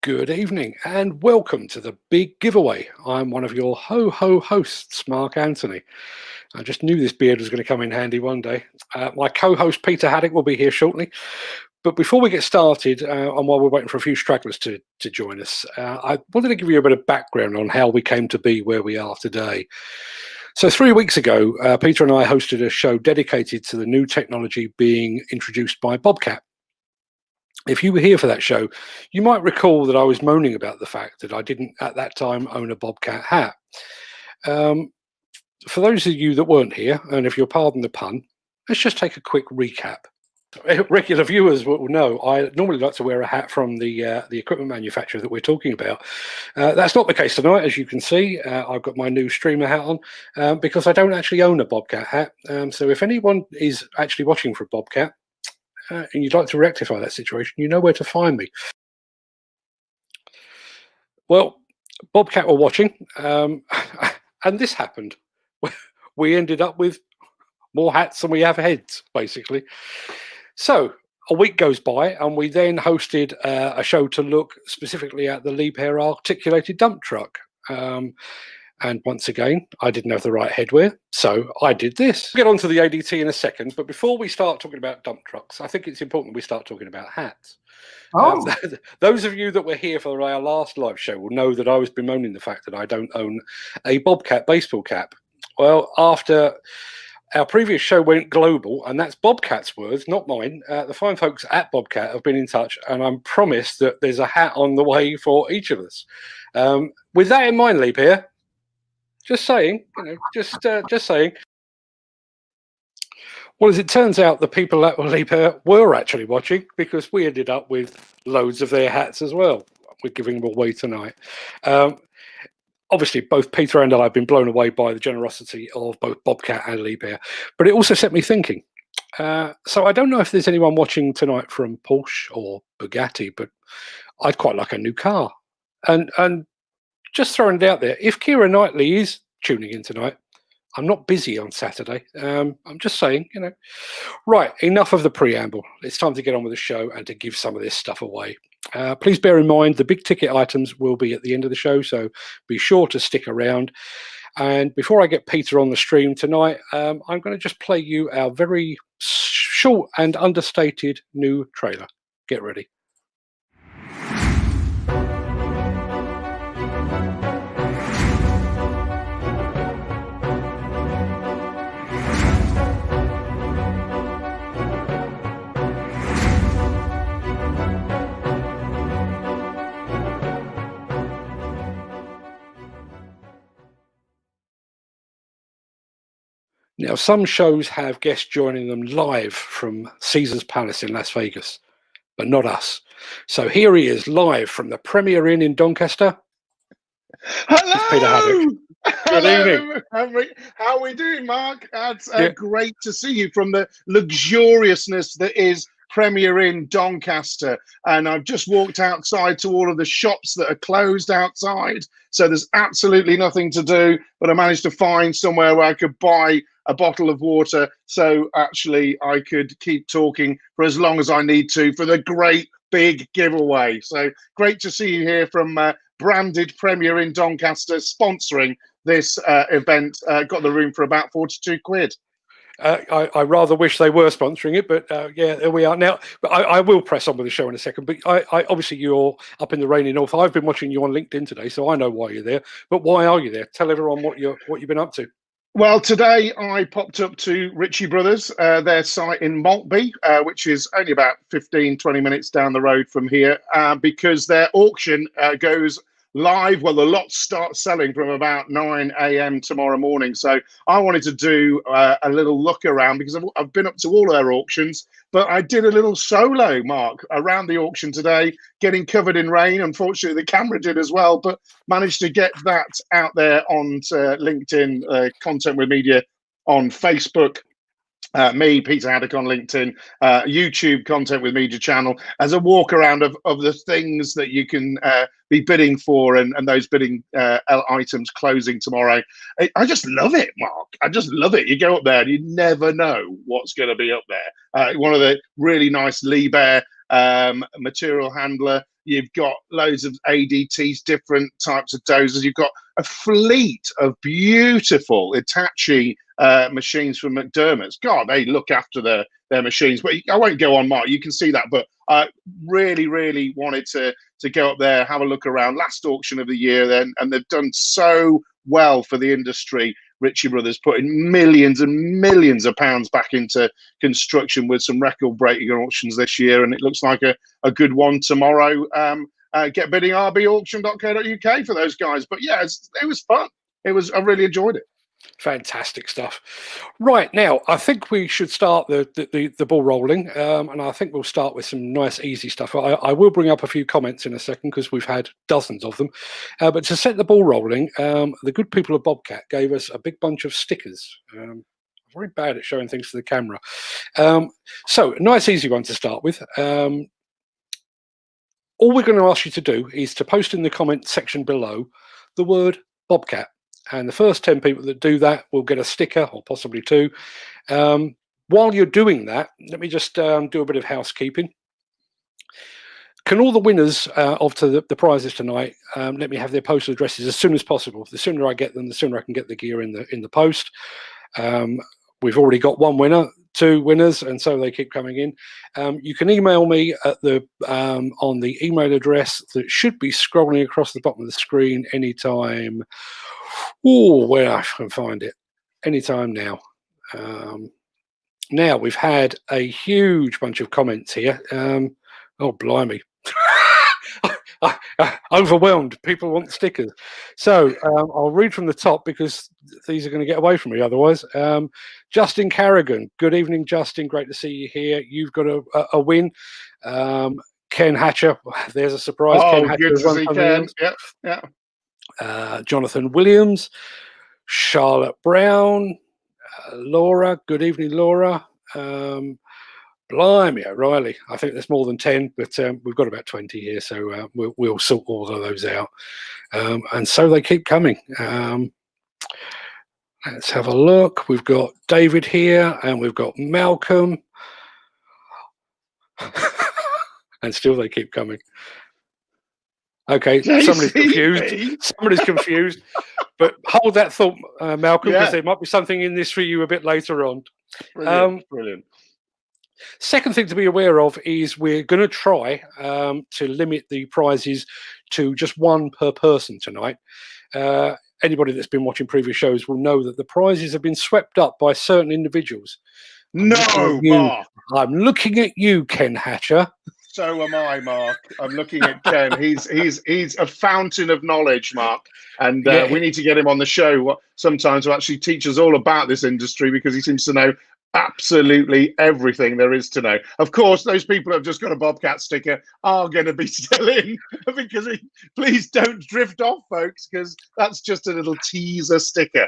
Good evening and welcome to the big giveaway. I'm one of your ho-ho hosts, Mark Anthony. I just knew this beard was going to come in handy one day. My co-host Peter Haddock will be here shortly. But before we get started, and while we're waiting for a few stragglers to join us, I wanted to give you a bit of background on how we came to be where we are today. So 3 weeks ago, Peter and I hosted a show dedicated to the new technology being introduced by Bobcat. If you were here for that show, you might recall that I was moaning about the fact that I didn't at that time own a Bobcat hat. For those of you that weren't here, and if you'll pardon the pun, let's just take a quick recap. Regular viewers will know I normally like to wear a hat from the equipment manufacturer that we're talking about. That's not the case tonight, as you can see. I've got my new streamer hat on because I don't actually own a Bobcat hat. So if anyone is actually watching for a Bobcat, and you'd like to rectify that situation, you know where to find me. Well, Bobcat were watching, and this happened. We ended up with more hats than we have heads, basically. So a week goes by, and we then hosted a show to look specifically at the Liebherr articulated dump truck. And once again, I didn't have the right headwear, so I did this. We'll get on to the ADT in a second, but before we start talking about dump trucks, I think it's important we start talking about hats. Those of you that were here for our last live show will know that I was bemoaning the fact that I don't own a Bobcat baseball cap. Well, after our previous show went global, and that's Bobcat's words, not mine, the fine folks at Bobcat have been in touch, and I'm promised that there's a hat on the way for each of us. With that in mind, Liebherr, just saying, just saying. Well, as it turns out, the people at Liebherr were actually watching because we ended up with loads of their hats as well. We're giving them away tonight. Obviously, both Peter and I have been blown away by the generosity of both Bobcat and Liebherr, but it also set me thinking. So I don't know if there's anyone watching tonight from Porsche or Bugatti, but I'd quite like a new car. And just throwing it out there, if Keira Knightley is tuning in tonight, I'm not busy on Saturday. I'm just saying, Right, enough of the preamble. It's time to get on with the show and to give some of this stuff away. Please bear in mind the big ticket items will be at the end of the show, so be sure to stick around. And before I get Peter on the stream tonight, I'm going to just play you our very short and understated new trailer. Get ready. Now, some shows have guests joining them live from Caesar's Palace in Las Vegas, but not us. So here he is live from the Premier Inn in Doncaster. Hello! It's Peter Haddock. Good evening. How are we doing, Mark? It's great to see you from the luxuriousness that is Premier Inn Doncaster. And I've just walked outside to all of the shops that are closed outside. So there's absolutely nothing to do, but I managed to find somewhere where I could buy a bottle of water. So actually I could keep talking for as long as I need to for the great big giveaway. So great to see you here from branded Premier Inn Doncaster sponsoring this event. Got the room for about 42 quid. I rather wish they were sponsoring it, but yeah, there we are now. But I will press on with the show in a second. But I obviously you're up in the rainy north. I've been watching you on LinkedIn today, so I know why you're there. But why are you there? Tell everyone what you've been up to. Well, today I popped up to Ritchie Brothers, their site in Maltby, which is only about 15-20 minutes down the road from here, because their auction goes live. Well, the lots start selling from about 9 a.m. tomorrow morning. So I wanted to do a little look around because I've been up to all their auctions, but I did a little solo, Mark, around the auction today, getting covered in rain. Unfortunately, the camera did as well, but managed to get that out there on LinkedIn, Content with Media on Facebook. Me, Peter Haddock on LinkedIn, YouTube Content with Media channel, as a walk around of the things that you can be bidding for and those bidding items closing tomorrow. I just love it, Mark. I just love it. You go up there and you never know what's going to be up there. One of the really nice Liebherr material handler. You've got loads of ADTs, different types of dozers. You've got a fleet of beautiful Hitachi machines from McDermott's. God, they look after their machines. But I won't go on, Mark. You can see that. But I really, really wanted to go up there, have a look around. Last auction of the year, then, and they've done so well for the industry. Ritchie Brothers putting millions and millions of pounds back into construction with some record-breaking auctions this year, and it looks like a good one tomorrow. Get bidding rbauction.co.uk for those guys. But yeah, it was fun. I really enjoyed it. Fantastic stuff. Right, now I think we should start the ball rolling, and I think we'll start with some nice easy stuff. I will bring up a few comments in a second because we've had dozens of them, but to set the ball rolling, the good people of Bobcat gave us a big bunch of stickers. Very bad at showing things to the camera. So nice easy one to start with. All we're going to ask you to do is to post in the comment section below the word Bobcat. And the first 10 people that do that will get a sticker, or possibly 2. While you're doing that, let me just do a bit of housekeeping. Can all the winners of the prizes tonight let me have their postal addresses as soon as possible? The sooner I get them, the sooner I can get the gear in the post. We've already got 1 winner, 2 winners, and so they keep coming in. You can email me at on the email address that should be scrolling across the bottom of the screen anytime. Oh, where I can find it. Anytime now. Now, we've had a huge bunch of comments here. Oh, blimey. Overwhelmed. People want stickers. So I'll read from the top because these are going to get away from me otherwise. Justin Carrigan. Good evening, Justin. Great to see you here. You've got a win. Ken Hatcher. There's a surprise. Oh, Ken Hatcher good to see Ken. Yeah. Jonathan Williams, Charlotte Brown, Laura. Good evening, Laura. Blimey, O'Reilly. I think there's more than 10, but we've got about 20 here, so we'll sort all of those out. And so they keep coming. Let's have a look. We've got David here, and we've got Malcolm. And still they keep coming. Okay, somebody's confused. Somebody's confused. But hold that thought, Malcolm, because there might be something in this for you a bit later on. Brilliant. Second thing to be aware of is we're going to try to limit the prizes to just 1 per person tonight. Anybody that's been watching previous shows will know that the prizes have been swept up by certain individuals. No, Mark. I'm looking at you, Ken Hatcher. So am I, Mark. I'm looking at Ken. He's a fountain of knowledge, Mark. And we need to get him on the show sometimes to actually teach us all about this industry, because he seems to know absolutely everything there is to know. Of course, those people who have just got a Bobcat sticker are going to be still in, because please don't drift off, folks, because that's just a little teaser sticker.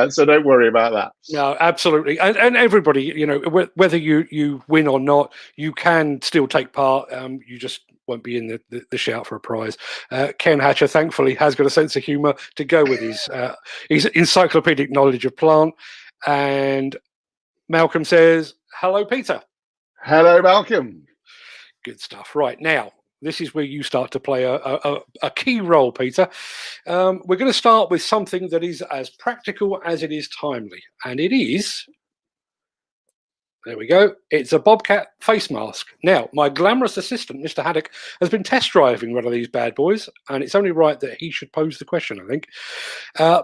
So don't worry about that. No, absolutely. And everybody, you know, whether you win or not, you can still take part. You just won't be in the shout for a prize. Ken Hatcher, thankfully, has got a sense of humour to go with his encyclopedic knowledge of plant. And Malcolm says, hello, Peter. Hello, Malcolm. Good stuff. Right, now, this is where you start to play a key role, Peter. We're going to start with something that is as practical as it is timely. And it is, there we go, it's a Bobcat face mask. Now, my glamorous assistant, Mr. Haddock, has been test driving one of these bad boys, and it's only right that he should pose the question, I think.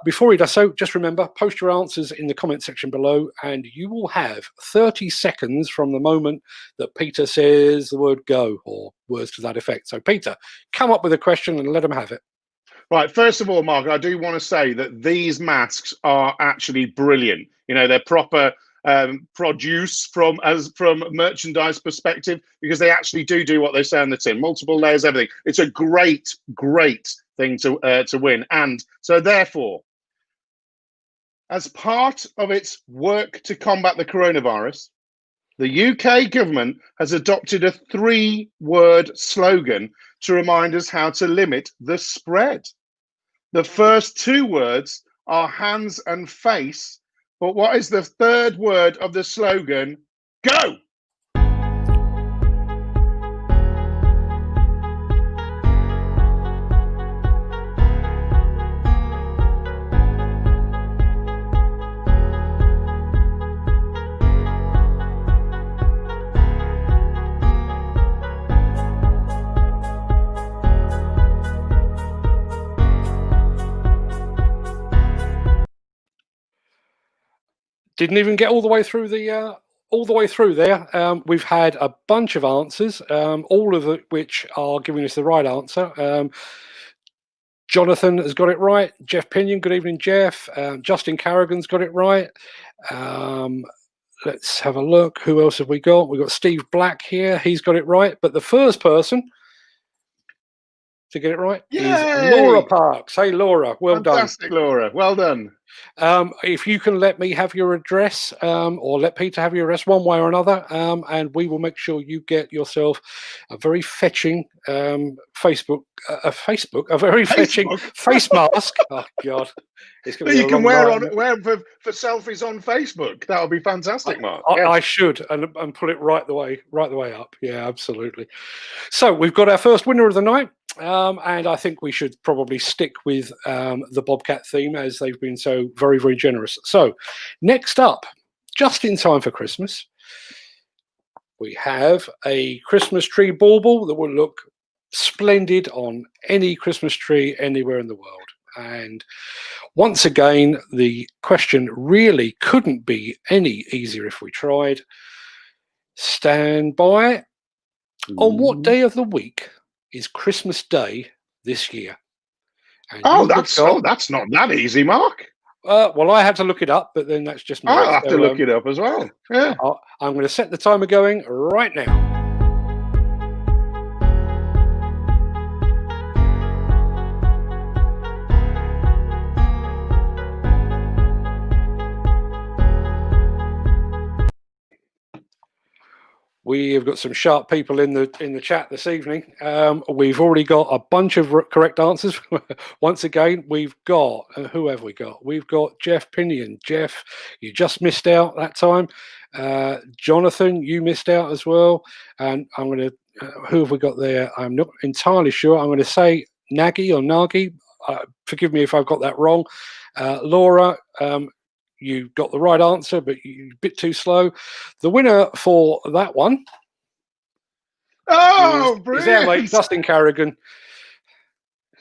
Before he does so, just remember, post your answers in the comment section below, and you will have 30 seconds from the moment that Peter says the word go, or words to that effect. So, Peter, come up with a question and let him have it. Right, first of all, Mark, I do want to say that these masks are actually brilliant. You know, they're proper produce from merchandise perspective, because they actually do what they say on the tin. Multiple layers, everything. It's a great thing to win. And so therefore, as part of its work to combat the coronavirus, the UK government has adopted a 3-word slogan to remind us how to limit the spread. The first 2 words are hands and face. But what is the 3rd word of the slogan? Go! didn't even get all the way through there. We've had a bunch of answers, all of which are giving us the right answer. Jonathan has got it right. Jeff Pinion, good evening, Jeff. Justin Carrigan's got it right. Let's have a look. Who else have we got? We've got Steve Black here. He's got it right. But the first person to get it right is Laura Parks. Hey, Laura, well done. Fantastic, Laura. Well done. If you can let me have your address, or let Peter have your address one way or another, and we will make sure you get yourself a very fetching fetching face mask. Oh God, it's going to be you can wear for selfies on Facebook. That would be fantastic, Mark. I should and put it right the way up. Yeah, absolutely. So we've got our first winner of the night. And I think we should probably stick with the Bobcat theme, as they've been so very, very generous. So next up, just in time for Christmas, we have a Christmas tree bauble that will look splendid on any Christmas tree anywhere in the world. And once again, the question really couldn't be any easier if we tried. Stand by. On what day of the week is Christmas Day this year? And that's not that easy, Mark. Well, I had to look it up, but then that's just me. I'll have to look it up as well. Yeah. I'm going to set the timer going right now. We have got some sharp people in the chat this evening. We've already got a bunch of correct answers. Once again, we've got who have we got? We've got Jeff Pinion. Jeff, you just missed out that time. Jonathan, you missed out as well. And I'm going to who have we got there? I'm not entirely sure. I'm going to say Nagy or Nagy. Forgive me if I've got that wrong. Laura. You got the right answer, but you're a bit too slow. The winner for that one is our mate, Justin Carrigan.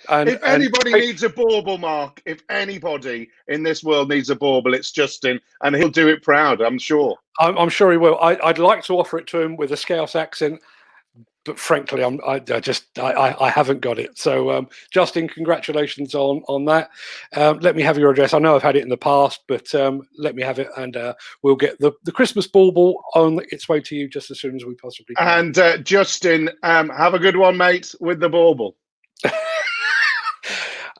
And, if anybody needs a bauble, Mark, if anybody in this world needs a bauble, it's Justin, and he'll do it proud, I'm sure. I'm sure he will. I'd like to offer it to him with a Scouse accent, but frankly, I haven't got it. So, Justin, congratulations on that. Let me have your address. I know I've had it in the past, but let me have it, and we'll get the Christmas bauble on its way to you just as soon as we possibly can. And Justin, have a good one, mate, with the bauble.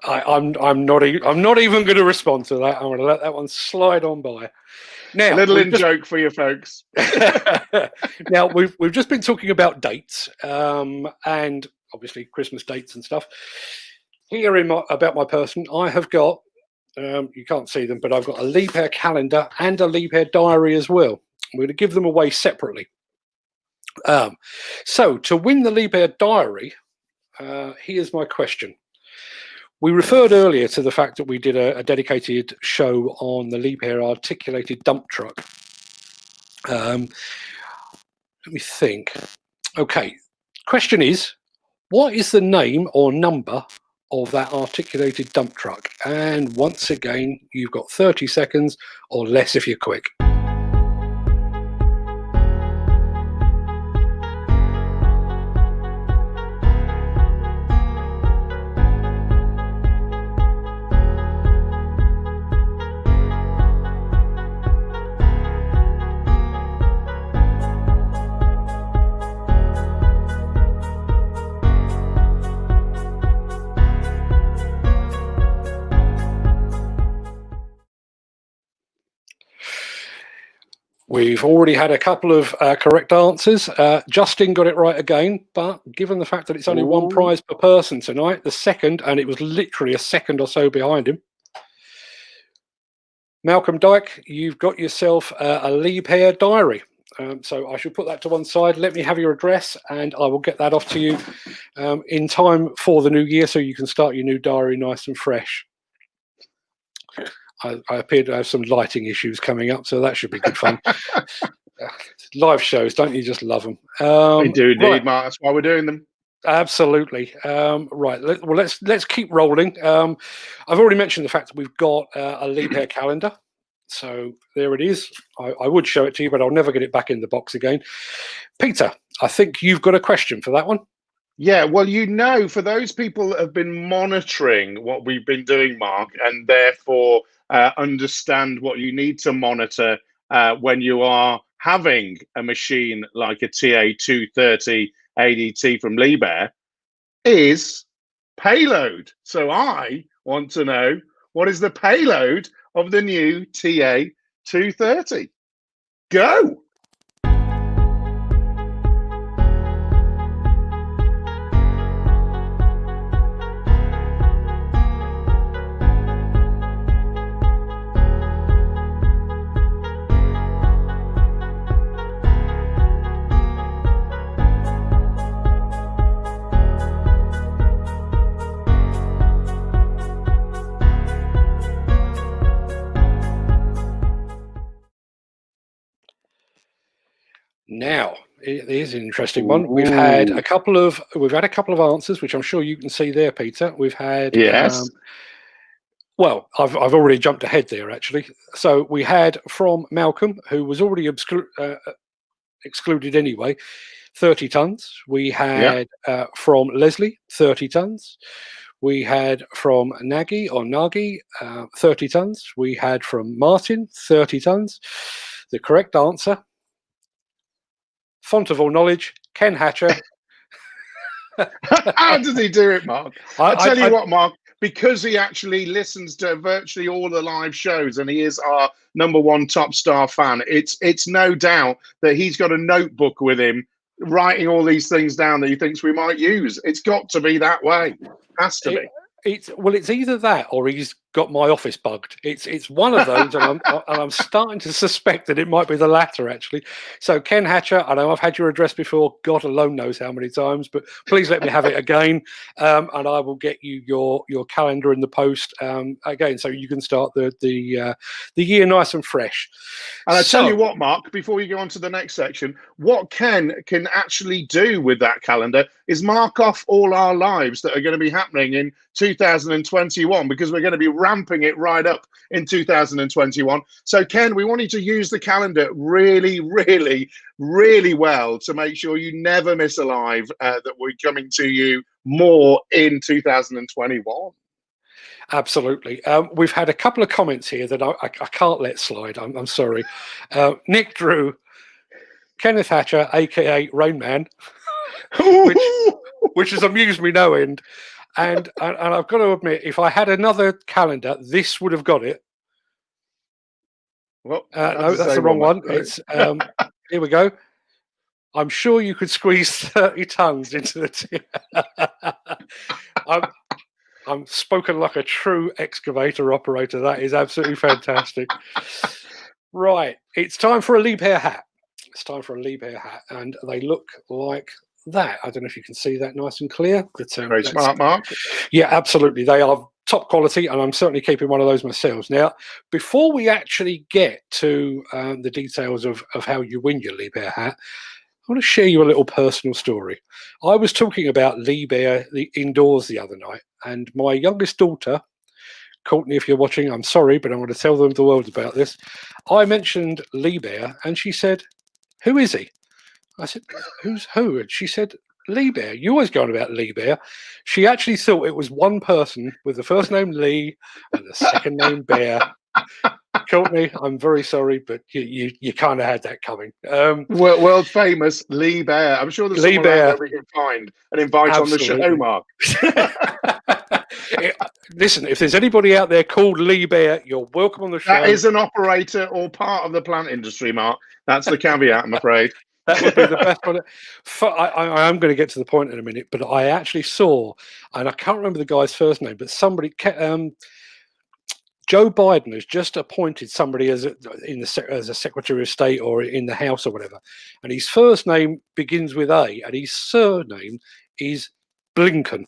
I'm not even going to respond to that. I'm going to let that one slide on by. Now, a little in joke for you folks. Now we've just been talking about dates, and obviously Christmas dates and stuff. Here about my person, I have got you can't see them, but I've got a Liebherr calendar and a Liebherr diary as well. I'm going to give them away separately. So to win the Liebherr diary, here's my question. We referred earlier to the fact that we did a dedicated show on the Liebherr articulated dump truck. Let me think. Okay, question is, what is the name or number of that articulated dump truck? And once again, you've got 30 seconds or less if you're quick. We've already had a couple of correct answers. Justin got it right again, but given the fact that it's only one prize per person tonight, the second, and it was literally a second or so behind him. Malcolm Dyke, you've got yourself a Liebherr diary. So I should put that to one side. Let me have your address, and I will get that off to you in time for the new year, so you can start your new diary nice and fresh. I appear to have some lighting issues coming up, so that should be good fun. Live shows, don't you just love them? We do indeed, right. Mark. That's why we're doing them. Absolutely. Right. Let's keep rolling. I've already mentioned the fact that we've got a Liebherr calendar. So there it is. I would show it to you, but I'll never get it back in the box again. Peter, I think you've got a question for that one. Yeah, well, for those people that have been monitoring what we've been doing, Mark, and therefore understand what you need to monitor when you are having a machine like a TA230 ADT from Liebherr, is payload. So I want to know, what is the payload of the new TA230? Go! Now, it is an interesting one. We've had a couple of answers, which I'm sure you can see there, Peter. We've had well, I've already jumped ahead there actually. So we had from Malcolm, who was already excluded anyway, 30 tons. We had from Leslie, 30 tons. We had from Nagy 30 tons. We had from Martin, 30 tons. The correct answer, font of all knowledge, Ken Hatcher. How does he do it, Mark? I tell you what, Mark, because he actually listens to virtually all the live shows and he is our #1 top star fan, it's no doubt that he's got a notebook with him writing all these things down that he thinks we might use. It's got to be that way. Has to be. It's either that or he's got my office bugged. It's one of those, and I'm starting to suspect that it might be the latter actually. So Ken Hatcher, I know I've had your address before. God alone knows how many times, but please let me have it again, and I will get you your calendar in the post again, so you can start the year nice and fresh. And I tell you what, Mark, before you go on to the next section, what Ken can actually do with that calendar is mark off all our lives that are going to be happening in 2021, because we're going to be ramping it right up in 2021. So Ken, we want you to use the calendar really, really, really well to make sure you never miss a live that we're coming to you more in 2021. Absolutely. We've had a couple of comments here that I can't let slide. I'm sorry. Nick Drew, Kenneth Hatcher, aka Rain Man, which has amused me no end. And I've got to admit, if I had another calendar, this would have got it. Well, no, that's the wrong one. It's here we go. I'm sure you could squeeze 30 tons into the I'm spoken like a true excavator operator. That is absolutely fantastic. Right, it's time for a Liebherr hat. It's time for a Liebherr hat, and they look like that. I don't know if you can see that nice and clear. But, very smart, Mark. Yeah, absolutely. They are top quality, and I'm certainly keeping one of those myself. Now, before we actually get to the details of how you win your Liebherr hat, I want to share you a little personal story. I was talking about Liebherr indoors the other night, and my youngest daughter, Courtney, if you're watching, I'm sorry, but I want to tell the world about this. I mentioned Liebherr, and she said, "Who is he?" I said, "Who's who?" And she said, "Liebherr. You always go on about Liebherr." She actually thought it was one person with the first name Lee and the second name Bear. Courtney, I'm very sorry, but you kind of had that coming. World famous Liebherr. I'm sure there's someone out there we can find and invite Absolutely. On the show, Mark. Listen, if there's anybody out there called Liebherr, you're welcome on the show. That is an operator or part of the plant industry, Mark. That's the caveat, I'm afraid. That would be the best one. I am going to get to the point in a minute, but I actually saw, and I can't remember the guy's first name, but somebody, Joe Biden has just appointed somebody as a Secretary of State or in the House or whatever, and his first name begins with A, and his surname is Blinken.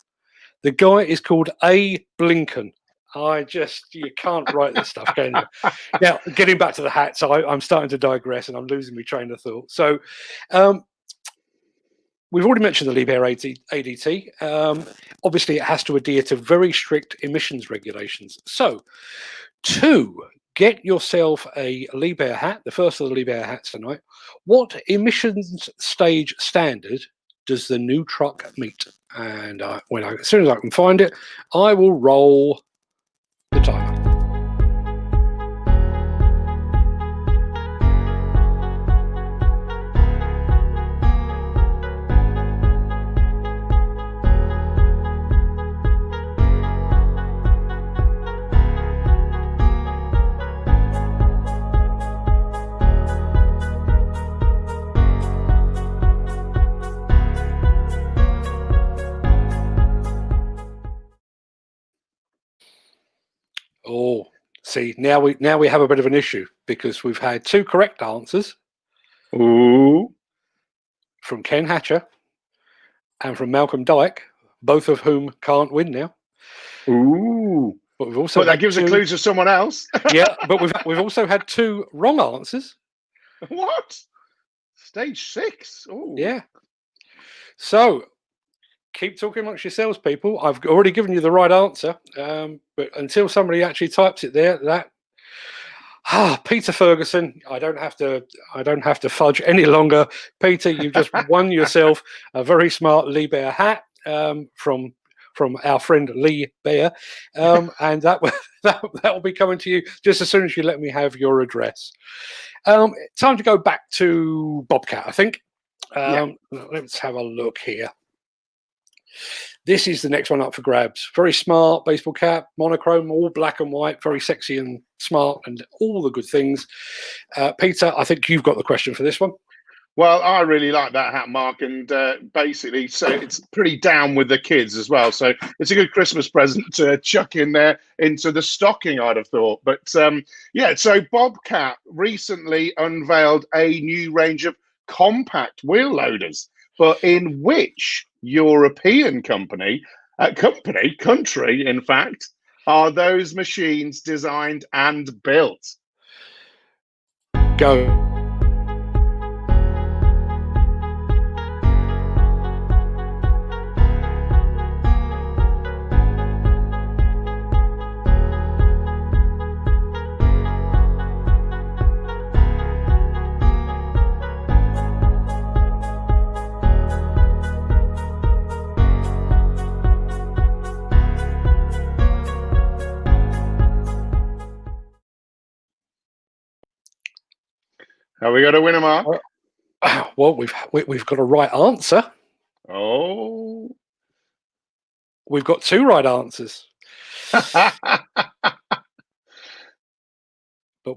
The guy is called A. Blinken. You can't write this stuff, can you? Now, getting back to the hat, so I'm starting to digress and I'm losing my train of thought. So, we've already mentioned the Liebherr ADT. Obviously, it has to adhere to very strict emissions regulations. So, to get yourself a Liebherr hat, the first of the Liebherr hats tonight. What emissions stage standard does the new truck meet? And as soon as I can find it, I will roll the timer. Oh, see, now we have a bit of an issue because we've had two correct answers. Ooh. From Ken Hatcher and from Malcolm Dyke, both of whom can't win now. Ooh. But we've also that gives a clue to someone else. Yeah, but we've also had two wrong answers. What? Stage 6. Ooh. Yeah. So keep talking amongst yourselves, people. I've already given you the right answer, but until somebody actually types it there, Peter Ferguson, I don't have to fudge any longer. Peter, you've just won yourself a very smart Liebherr hat from our friend Lee Bear, and that will be coming to you just as soon as you let me have your address. Time to go back to Bobcat, I think. Let's have a look here. This is the next one up for grabs. Very smart baseball cap, monochrome, all black and white, very sexy and smart and all the good things. Peter, I think you've got the question for this one. Well, I really like that hat, Mark, and basically, so it's pretty down with the kids as well. So it's a good Christmas present to chuck in there into the stocking, I'd have thought. But yeah, so Bobcat recently unveiled a new range of compact wheel loaders, but in which European country, in fact, are those machines designed and built? Go. Have we got a winner, Mark? Well, we've got a right answer. Oh, we've got two right answers, but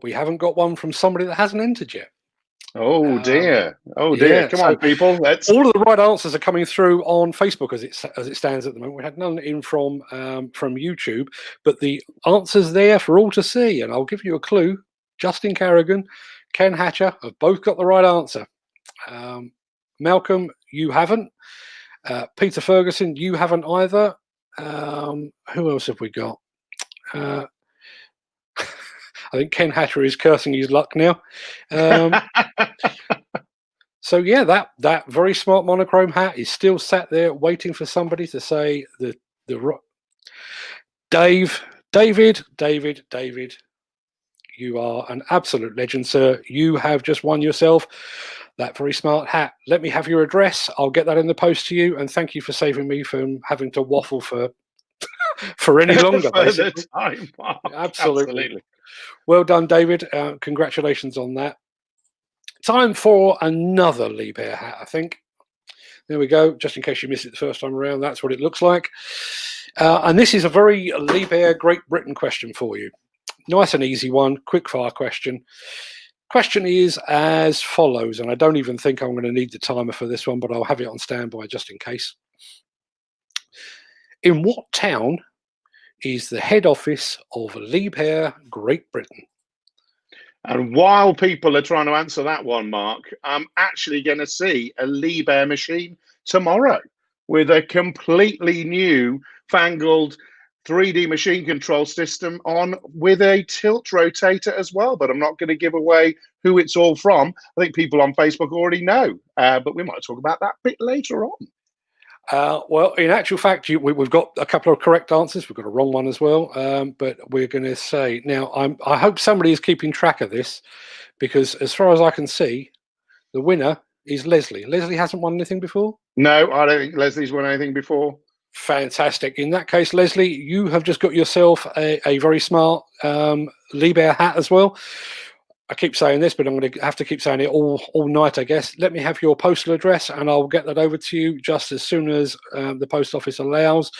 we haven't got one from somebody that hasn't entered yet. Oh dear! Oh dear! Yeah, Come on, people. Let's. All of the right answers are coming through on Facebook as it stands at the moment. We had none in from YouTube, but the answers there for all to see. And I'll give you a clue: Justin Carrigan, Ken Hatcher have both got the right answer. Malcolm, you haven't. Peter Ferguson, you haven't either. Who else have we got? I think Ken Hatcher is cursing his luck now. So yeah, that very smart monochrome hat is still sat there waiting for somebody to say David. You are an absolute legend, sir. You have just won yourself that very smart hat. Let me have your address. I'll get that in the post to you. And thank you for saving me from having to waffle for any longer. Basically. Time. Absolutely. Well done, David. Congratulations on that. Time for another Liebherr hat, I think. There we go. Just in case you missed it the first time around, that's what it looks like. And this is a very Liebherr Great Britain question for you. Nice and easy one, quick fire question. Question is as follows, and I don't even think I'm going to need the timer for this one, but I'll have it on standby just in case. In what town is the head office of Liebherr Great Britain? And while people are trying to answer that one, Mark, I'm actually going to see a Liebherr machine tomorrow with a completely new fangled 3D machine control system on with a tilt rotator as well, but I'm not going to give away who it's all from. I think people on Facebook already know, but we might talk about that a bit later on. Well, in actual fact, we've got a couple of correct answers. We've got a wrong one as well. But we're going to say now. I hope somebody is keeping track of this, because as far as I can see, the winner is Leslie. Leslie hasn't won anything before. No, I don't think Leslie's won anything before. Fantastic. In that case, Leslie, you have just got yourself a very smart Liebherr hat as well. I keep saying this, but I'm going to have to keep saying it all night, I guess. Let me have your postal address, and I'll get that over to you just as soon as the post office allows.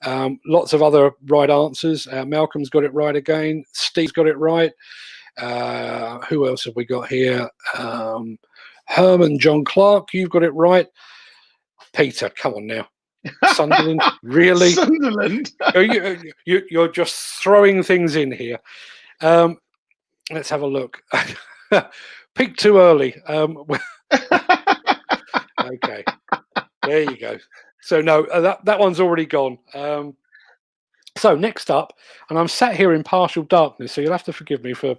Lots of other right answers. Malcolm's got it right again. Steve's got it right. Who else have we got here? Herman John Clark, you've got it right. Peter, come on now. Sunderland, really? Sunderland? You're just throwing things in here. Let's have a look. Peak too early. Okay, there you go. So no, that one's already gone. So next up, and I'm sat here in partial darkness, so you'll have to forgive me for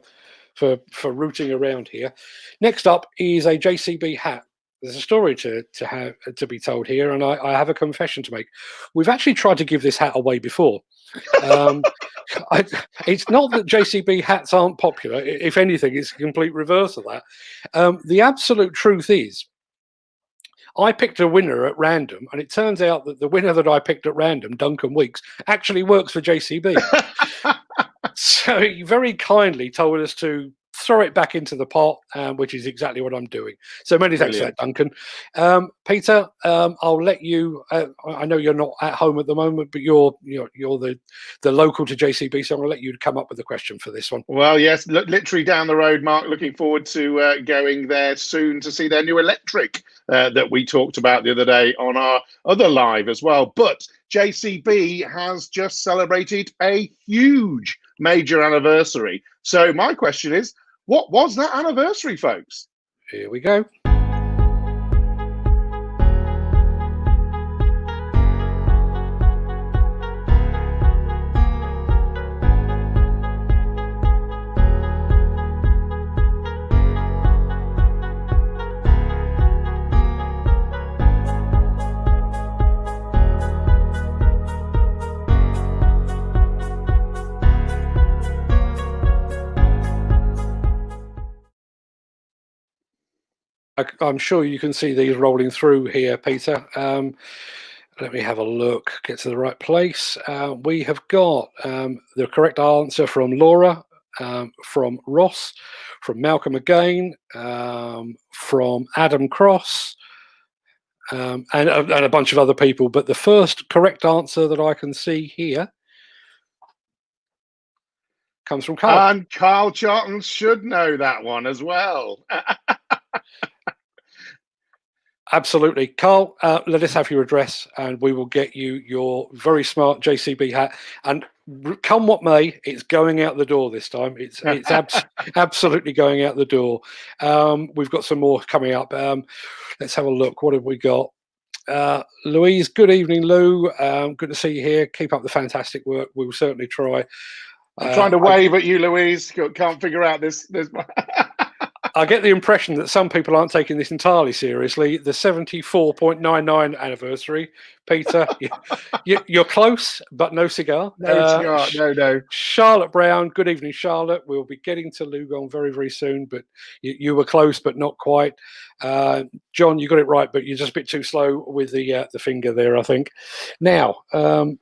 rooting around here. Next up is a Jcb hat. There's a story to be told here, and I have a confession to make. We've actually tried to give this hat away before. It's not that Jcb hats aren't popular. If anything, it's a complete reverse of that. The absolute truth is, I picked a winner at random, and it turns out that the winner that I picked at random, Duncan Weeks, actually works for Jcb. So he very kindly told us to throw it back into the pot, which is exactly what I'm doing. So many thanks for that, Duncan. Peter, I'll let you. I know you're not at home at the moment, but you're the local to Jcb, so I'm going to let you come up with a question for this one. Well, yes, literally down the road, Mark. Looking forward to going there soon to see their new electric that we talked about the other day on our other live as well. But Jcb has just celebrated a huge major anniversary. So my question is, what was that anniversary, folks? Here we go. I'm sure you can see these rolling through here, Peter. Let me have a look, get to the right place. We have got the correct answer from Laura, from Ross, from Malcolm again, from Adam Cross, and a bunch of other people. But the first correct answer that I can see here comes from Carl. And Carl Charlton should know that one as well. Absolutely. Carl, let us have your address, and we will get you your very smart Jcb hat. And come what may, it's going out the door this time. It's absolutely going out the door. We've got some more coming up. Let's have a look. What have we got? Louise, good evening, Lou. Good to see you here. Keep up the fantastic work. We will certainly try. I'm trying to wave at you, Louise. Can't figure out this. I get the impression that some people aren't taking this entirely seriously. The 74.99 anniversary, Peter, you're close, but no cigar. No cigar, no. Charlotte Brown, good evening, Charlotte. We'll be getting to Lugon very, very soon, but you were close, but not quite. John, you got it right, but you're just a bit too slow with the finger there, I think. Now, I'm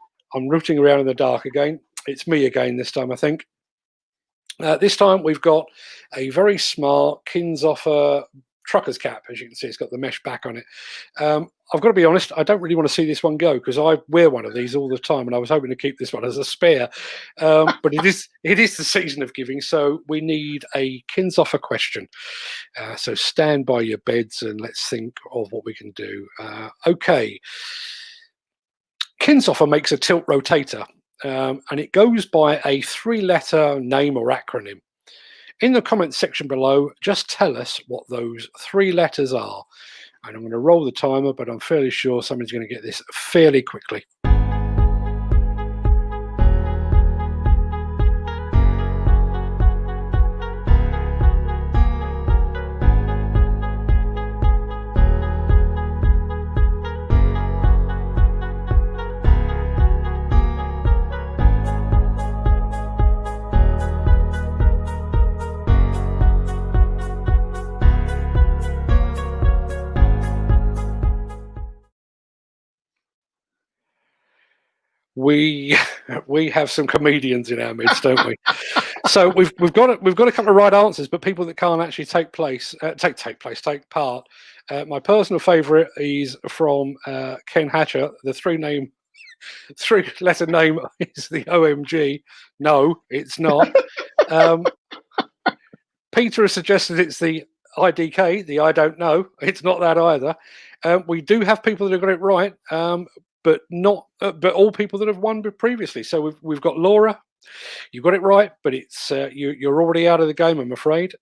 rooting around in the dark again. It's me again this time, I think. This time we've got a very smart Kinsoffer trucker's cap. As you can see, it's got the mesh back on it. I've got to be honest, I don't really want to see this one go, because I wear one of these all the time, and I was hoping to keep this one as a spare. But it is the season of giving, so we need a Kinsoffer question. So stand by your beds and let's think of what we can do. Okay. Kinsoffer makes a tilt rotator. And it goes by a 3-letter name or acronym. In the comments section below, just tell us what those 3 letters are. And I'm going to roll the timer, but I'm fairly sure somebody's going to get this fairly quickly. we have some comedians in our midst, don't we? So we've got a couple of right answers, but people that can't actually take part. My personal favourite is from Ken Hatcher. The three-letter name is the OMG. No, it's not. Peter has suggested it's the IDK, the I don't know. It's not that either. We do have people that have got it right, but not. But all people that have won previously. So we've got Laura. You got it right, but it's you're already out of the game, I'm afraid.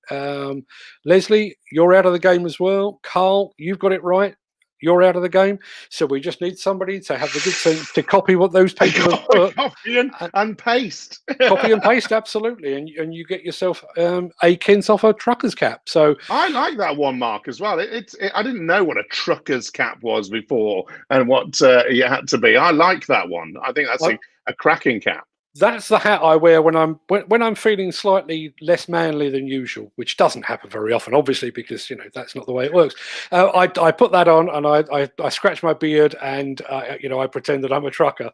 Leslie, you're out of the game as well. Carl, you've got it right. You're out of the game. So we just need somebody to have the good sense to copy what those people have put. Copy and paste. Copy and paste, absolutely. And you get yourself a Kinshoffer trucker's cap. So I like that one, Mark, as well. I didn't know what a trucker's cap was before and what it had to be. I like that one. I think that's a cracking cap. That's the hat I wear when I'm feeling slightly less manly than usual, which doesn't happen very often, obviously, because that's not the way it works. I put that on and I scratch my beard and I pretend that I'm a trucker.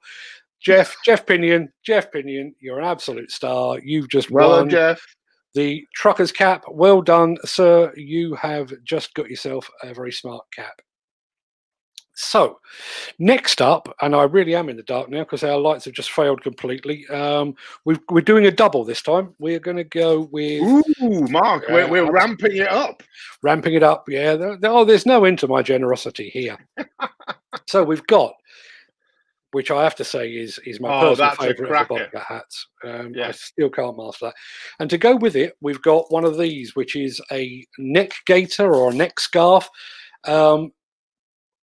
Jeff Pinion, you're an absolute star. You've just won Jeff. The trucker's cap. Well done, sir. You have just got yourself a very smart cap. So, next up, and I really am in the dark now because our lights have just failed completely. We're doing a double this time. We're going to go with. Ooh, Mark, we're ramping it up. Ramping it up, yeah. There's no end to my generosity here. So we've got, which I have to say is my personal favourite of the Bobcat hats. I still can't master that. And to go with it, we've got one of these, which is a neck gaiter or a neck scarf.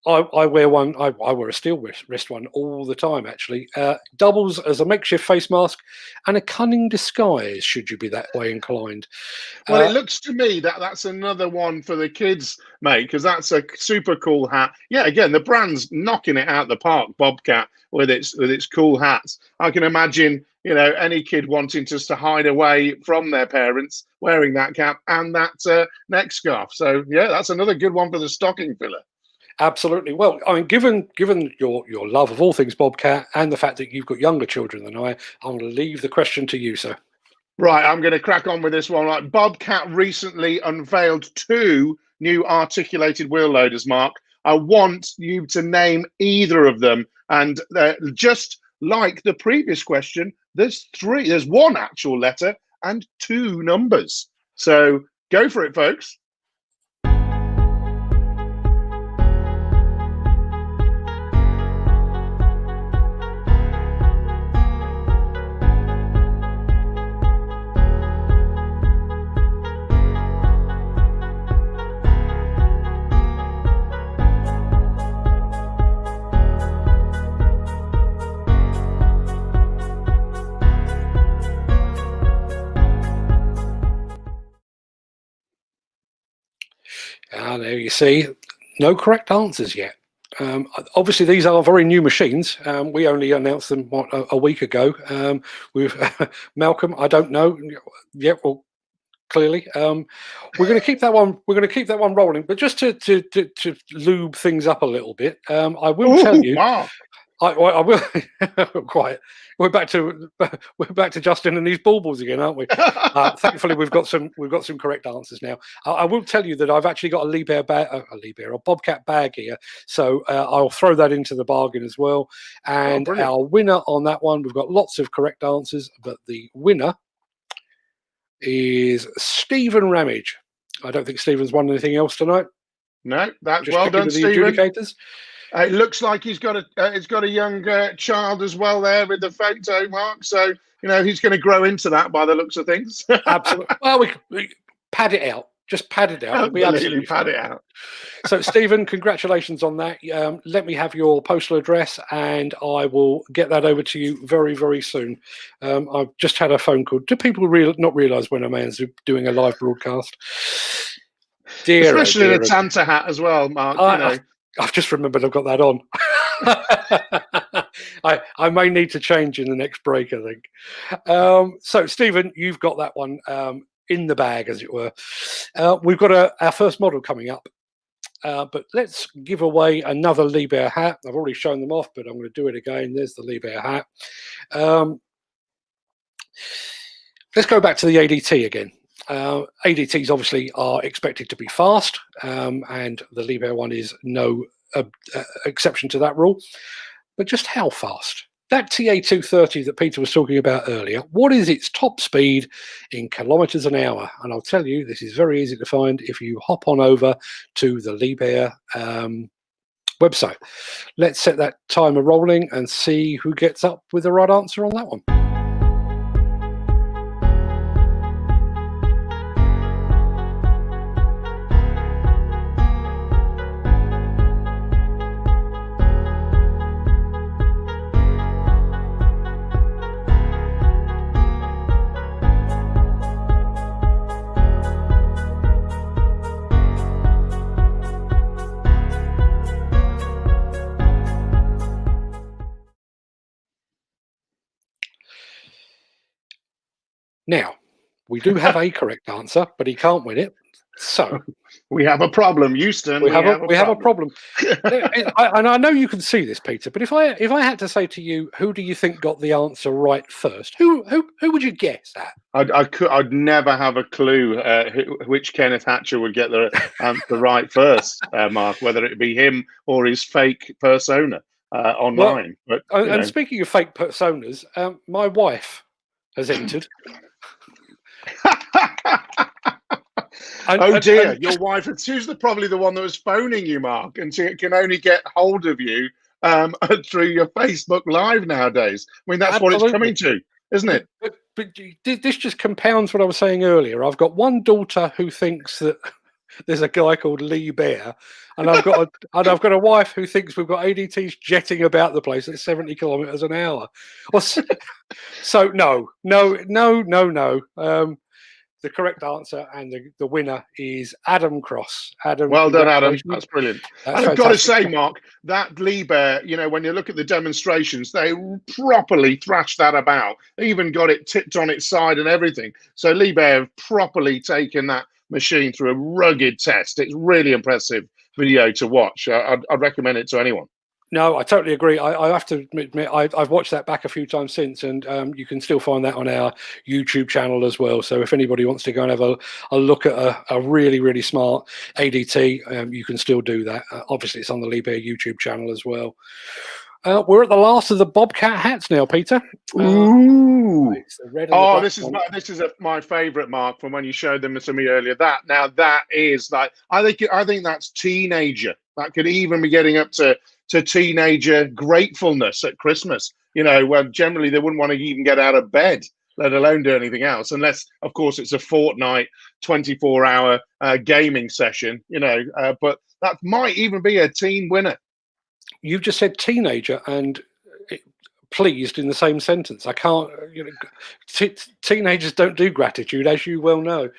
I wear one. I wear a steel wrist one all the time. Actually, doubles as a makeshift face mask and a cunning disguise. Should you be that way inclined? Well, it looks to me that's another one for the kids, mate, because that's a super cool hat. Yeah, again, the brand's knocking it out the park. Bobcat with its cool hats. I can imagine any kid wanting just to hide away from their parents wearing that cap and that neck scarf. So yeah, that's another good one for the stocking filler. Absolutely. Well, I mean, given your love of all things Bobcat and the fact that you've got younger children than I'm going to leave the question to you, sir. Right, I'm going to crack on with this one. Right, Bobcat recently unveiled 2 new articulated wheel loaders, Mark. I want you to name either of them. And just like the previous question, there's 3. There's 1 actual letter and 2 numbers. So go for it, folks. There you see, no correct answers yet. Obviously, these are very new machines. We only announced them a week ago. We've Malcolm. I don't know. Yeah, well, clearly, we're going to keep that one. We're going to keep that one rolling. But just to lube things up a little bit, I will tell you. Wow. I will. Quiet. We're back to Justin and these baubles again, aren't we? Thankfully, we've got some correct answers now. I will tell you that I've actually got a Liebherr or Bobcat bag here, so I'll throw that into the bargain as well. And our winner on that one, we've got lots of correct answers, but the winner is Stephen Ramage. I don't think Stephen's won anything else tonight. No, that's well done, Stephen. Adjudicators. It looks like he's got a young child as well there with the photo, Mark. So he's going to grow into that by the looks of things. Absolutely. Well, we pad it out. Just pad it out. It'll be absolutely pad it out. So, Stephen, congratulations on that. Let me have your postal address, and I will get that over to you very, very soon. I've just had a phone call. Do people not realise when a man's doing a live broadcast? Especially in a Santa hat as well, Mark. I've just remembered I've got that on. I may need to change in the next break, I think. So, Stephen, you've got that one in the bag, as it were. We've got our first model coming up. But let's give away another Liebherr hat. I've already shown them off, but I'm going to do it again. There's the Liebherr hat. Let's go back to the ADT again. ADTs obviously are expected to be fast, and the Liebherr one is no exception to that rule. But just how fast? That TA230 that Peter was talking about earlier, what is its top speed in kilometers an hour? And I'll tell you, this is very easy to find if you hop on over to the Liebherr website. Let's set that timer rolling and see who gets up with the right answer on that one. Now, we do have a correct answer, but he can't win it. So we have a problem, Houston. We have a problem. And I know you can see this, Peter. But if I had to say to you, who do you think got the answer right first? Who would you guess at? I'd never have a clue which Kenneth Hatcher would get the answer right first, Mark. Whether it be him or his fake persona online. Well, and speaking of fake personas, my wife has entered. Oh dear, your wife. She's probably the one that was phoning you, Mark, and she can only get hold of you through your Facebook Live nowadays. I mean, that's Absolutely. what it's coming to, isn't it? But this just compounds what I was saying earlier. I've got one daughter who thinks that there's a guy called Liebherr, and I've got a wife who thinks we've got ADTs jetting about the place at 70 kilometers an hour. So no. The correct answer and the winner is Adam Cross. Adam, well done, Adam. That's brilliant. That's and I've got to say, Mark, that Liebherr, when you look at the demonstrations, they properly thrashed that about. They even got it tipped on its side and everything. So Liebherr have properly taken that machine through a rugged test. It's really impressive video to watch. I'd recommend it to anyone. No, I totally agree. I have to admit, I've watched that back a few times since, and you can still find that on our YouTube channel as well. So if anybody wants to go and have a look at a really, really smart ADT, you can still do that. Obviously, it's on the Liebherr YouTube channel as well. We're at the last of the Bobcat hats now, Peter. Ooh! This is my favourite, Mark, from when you showed them to me earlier. That is like I think that's teenager. That could even be getting up to teenager gratefulness at Christmas. Where generally they wouldn't want to even get out of bed, let alone do anything else, unless, of course, it's a fortnight, 24-hour gaming session. But that might even be a teen winner. You've just said teenager and pleased in the same sentence. I can't. Teenagers don't do gratitude, as you well know.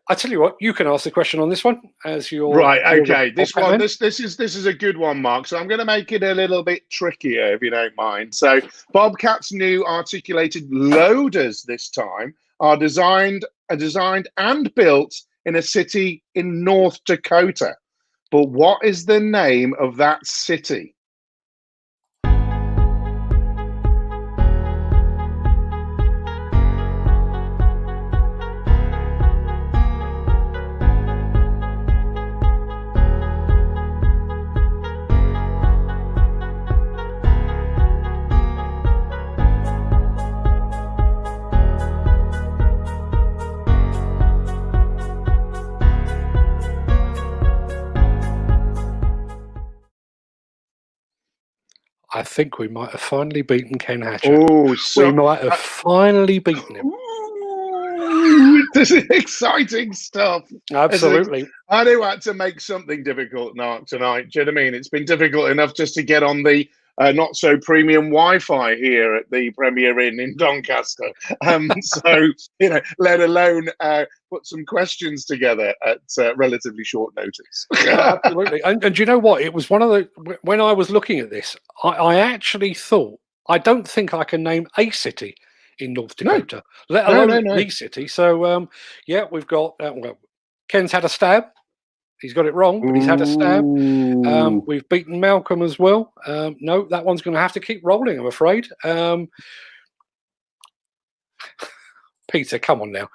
I tell you what, you can ask the question on this one as you're right. Okay, this is a good one, Mark. So I'm going to make it a little bit trickier, if you don't mind. So Bobcat's new articulated loaders this time are designed and built in a city in North Dakota. But what is the name of that city? I think we might have finally beaten Ken Hatcher. Oh, we might have finally beaten him. This is exciting stuff. Absolutely. I do want to make something difficult, Mark, tonight. Do you know what I mean? It's been difficult enough just to get on the not so premium Wi-Fi here at the Premier Inn in Doncaster. So, let alone put some questions together at relatively short notice. Absolutely. And you know what? It was one of the, when I was looking at this, I actually thought, I don't think I can name a city in North Dakota, let alone the city. So, we've got, Ken's had a stab. He's got it wrong, but he's had a stab. Ooh. We've beaten Malcolm as well. No, that one's going to have to keep rolling, I'm afraid. Peter, come on now.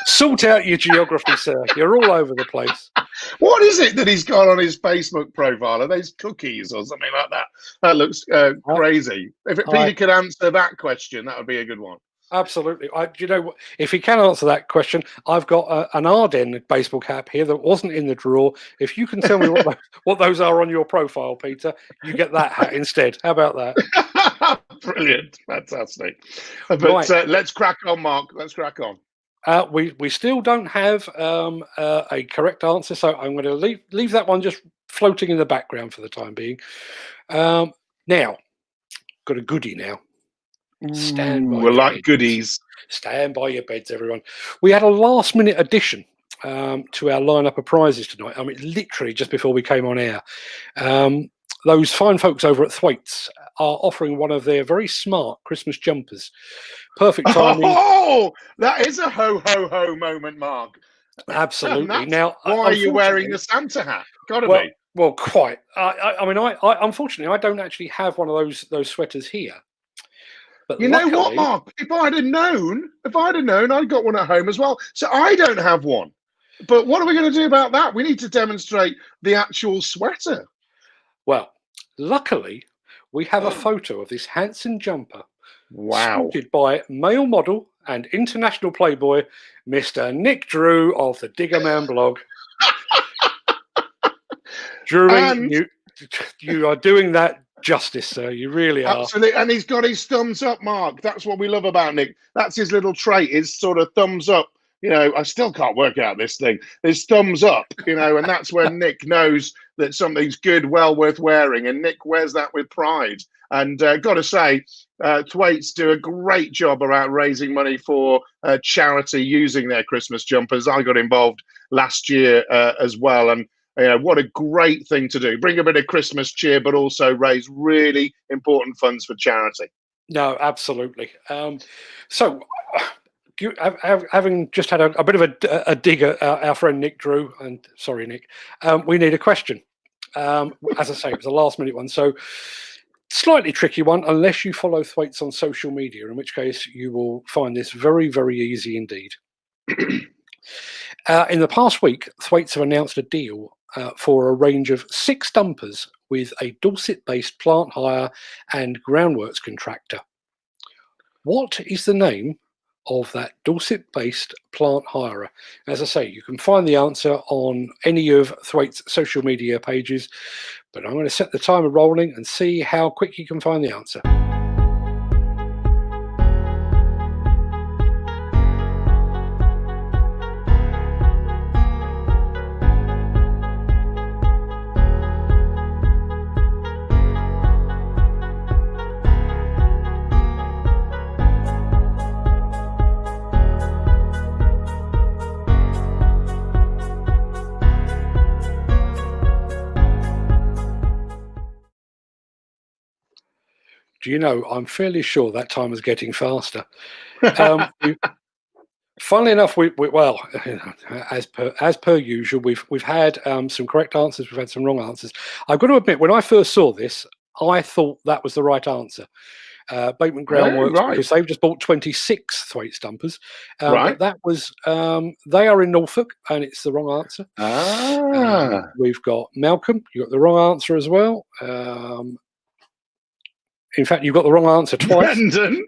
Sort out your geography, sir. You're all over the place. What is it that he's got on his Facebook profile? Are those cookies or something like that? That looks crazy. If Peter could answer that question, that would be a good one. Absolutely. You know, if he can answer that question, I've got an Arden baseball cap here that wasn't in the drawer. If you can tell me what those are on your profile, Peter, you get that hat instead. How about that? Brilliant. Fantastic. But Right. let's crack on, Mark. Let's crack on. We still don't have a correct answer, so I'm going to leave that one just floating in the background for the time being. Now, got a goodie now. Stand by We're your like beds. goodies. Stand by your beds, everyone. We had a last-minute addition to our lineup of prizes tonight. I mean, literally just before we came on air. Those fine folks over at Thwaites are offering one of their very smart Christmas jumpers. Perfect timing. Oh, that is a ho ho ho moment, Mark. Absolutely. Now, why are you wearing the Santa hat? Gotta be. Well, quite. I mean, I unfortunately I don't actually have one of those sweaters here. But you know what, Mark? If I'd have known, I'd got one at home as well. So I don't have one. But what are we going to do about that? We need to demonstrate the actual sweater. Well, luckily, we have a photo of this handsome jumper. Wow. Sported by male model and international playboy, Mr. Nick Drew of the Digger Man blog. Drewy, you are doing that justice, sir. You really are. Absolutely. And he's got his thumbs up, Mark. That's what we love about Nick. That's his little trait, his sort of thumbs up. You know, I still can't work out this thing. His thumbs up, you know, and that's when Nick knows that something's good, well worth wearing. And Nick wears that with pride. And got to say, Thwaites do a great job around raising money for charity using their Christmas jumpers. I got involved last year as well. And what a great thing to do. Bring a bit of Christmas cheer, but also raise really important funds for charity. No, absolutely. So, having just had a bit of a dig at our friend Nick Drew, and sorry, Nick, we need a question. As I say, it was a last-minute one, so slightly tricky one, unless you follow Thwaites on social media, in which case you will find this very, very easy indeed. In the past week, Thwaites have announced a deal for a range of 6 dumpers with a Dorset-based plant hire and groundworks contractor. What is the name of that Dorset-based plant hirer? As I say, you can find the answer on any of Thwaites' social media pages, but I'm going to set the timer rolling and see how quick you can find the answer. Do you know, I'm fairly sure that time is getting faster. Funnily enough, well, as per usual, we've had some correct answers, we've had some wrong answers. I've got to admit, when I first saw this, I thought that was the right answer. Bateman Groundworks, because they've just bought 26 Thwaites dumpers. But that was, they are in Norfolk, and it's the wrong answer. We've got Malcolm, you got the wrong answer as well. In fact, you've got the wrong answer twice. Brendan.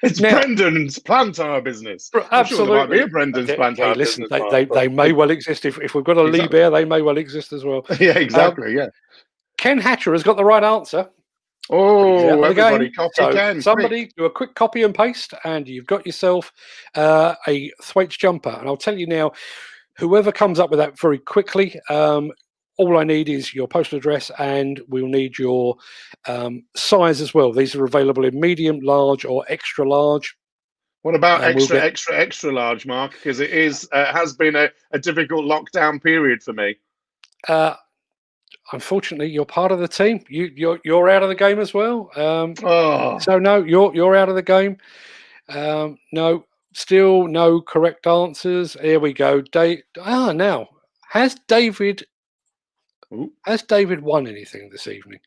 It's now, Brendan's plant hire business. Absolutely. Sure there might be a Brendan's plant hire business. They may well exist. If we've got a Liebherr, they may well exist as well. Yeah, exactly. Ken Hatcher has got the right answer. Oh, everybody copy Ken. Somebody do a quick copy and paste, and you've got yourself a Thwaites jumper. And I'll tell you now, whoever comes up with that very quickly, all I need is your postal address, and we'll need your size as well. These are available in medium, large, or extra large. What about extra large, Mark? Because it is has been a difficult lockdown period for me. Unfortunately, you're part of the team. You're out of the game as well. So no, you're out of the game. No, Still no correct answers. Here we go. Now has David Ooh, won anything this evening?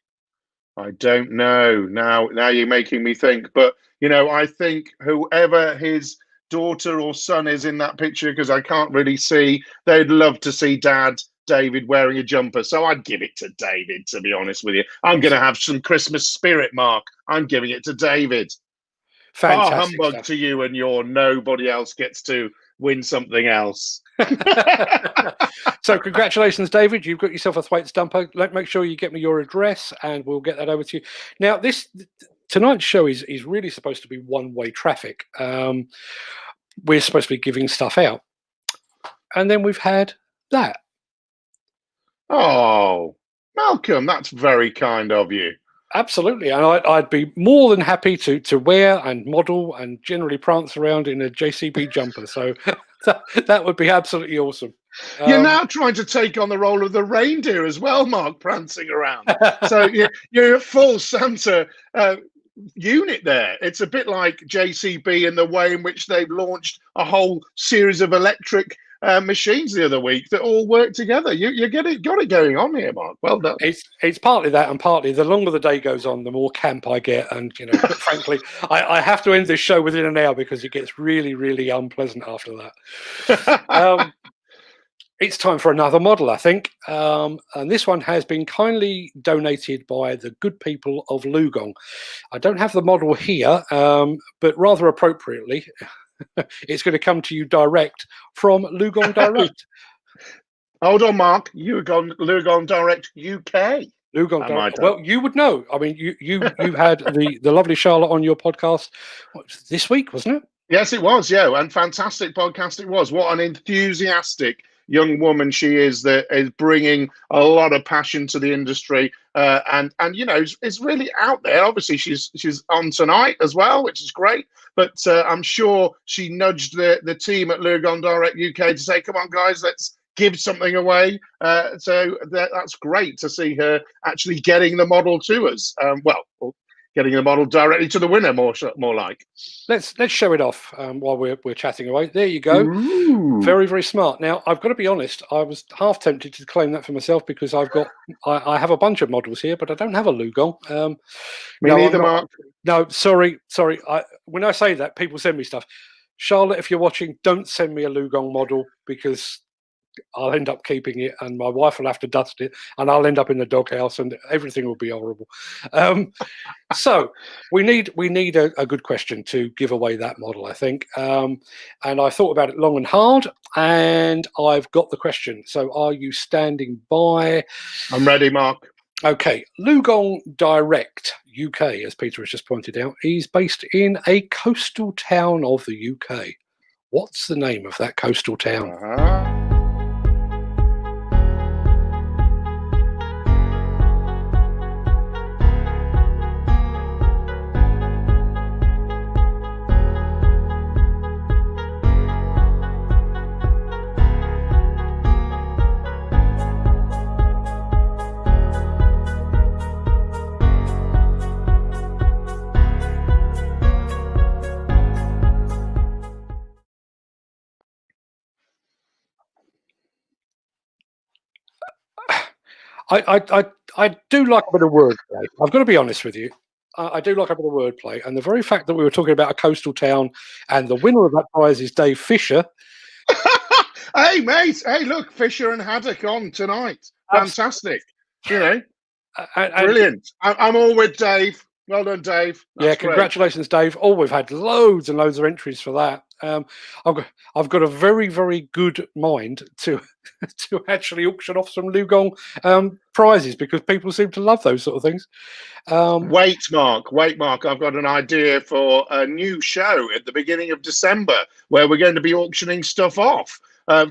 I don't know. Now you're making me think. But I think whoever his daughter or son is in that picture, because I can't really see, they'd love to see Dad David wearing a jumper. So I'd give it to David, to be honest with you. I'm going to have some Christmas spirit, Mark. I'm giving it to David. Bar Fantastic humbug stuff. to you and your nobody else gets to win something else. So congratulations, David. You've got yourself a Thwaites dumper. Make sure you get me your address and we'll get that over to you. Now, tonight's show is really supposed to be one-way traffic. We're supposed to be giving stuff out. And then we've had that. Oh, Malcolm, that's very kind of you. Absolutely, and I'd be more than happy to wear and model and generally prance around in a JCB jumper. So that would be absolutely awesome. You're now trying to take on the role of the reindeer as well, Mark, prancing around. So you're a full Santa unit there. It's a bit like JCB in the way in which they've launched a whole series of electric machines the other week that all work together. You got it going on here, Mark. Well done. It's partly that, and partly the longer the day goes on, the more camp I get. And but frankly, I have to end this show within an hour because it gets really, really unpleasant after that. It's time for another model, I think, and this one has been kindly donated by the good people of Lugong. I don't have the model here, but rather appropriately, it's going to come to you direct from Lugong Direct. Hold on, Mark. Lugong Direct UK. Lugong Direct. Well, you would know. I mean, you had the lovely Charlotte on your podcast this week, wasn't it? Yes, it was. Yeah, and fantastic podcast it was. What an enthusiastic young woman she is, that is bringing a lot of passion to the industry, and is really out there. Obviously, she's on tonight as well, which is great. But I'm sure she nudged the team at Lugong Direct UK to say, "Come on, guys, let's give something away." So that's great to see her actually getting the model to us. Getting the model directly to the winner, more like. Let's show it off while we're chatting away. There you go. Ooh. Very, very smart. Now, I've got to be honest. I was half tempted to claim that for myself because I have a bunch of models here, but I don't have a Lugong. Me neither, Mark. No, sorry. When I say that, people send me stuff. Charlotte, if you're watching, don't send me a Lugong model because I'll end up keeping it, and my wife will have to dust it, and I'll end up in the doghouse, and everything will be horrible. So we need a good question to give away that model, I think. And I thought about it long and hard, and I've got the question. So are you standing by? I'm ready, Mark. Okay, Lugong Direct UK, as Peter has just pointed out, is based in a coastal town of the UK. What's the name of that coastal town? I do like a bit of wordplay. I've got to be honest with you. I do like a bit of wordplay, and the very fact that we were talking about a coastal town, and the winner of that prize is Dave Fisher. Hey, mate! Hey, look, Fisher and Haddock on tonight. Fantastic. Brilliant. I'm all with Dave. Well done, Dave. That's congratulations, great. Dave. We've had loads and loads of entries for that. I've got a very, very good mind to actually auction off some Lugong prizes because people seem to love those sort of things. Wait, Mark. I've got an idea for a new show at the beginning of December where we're going to be auctioning stuff off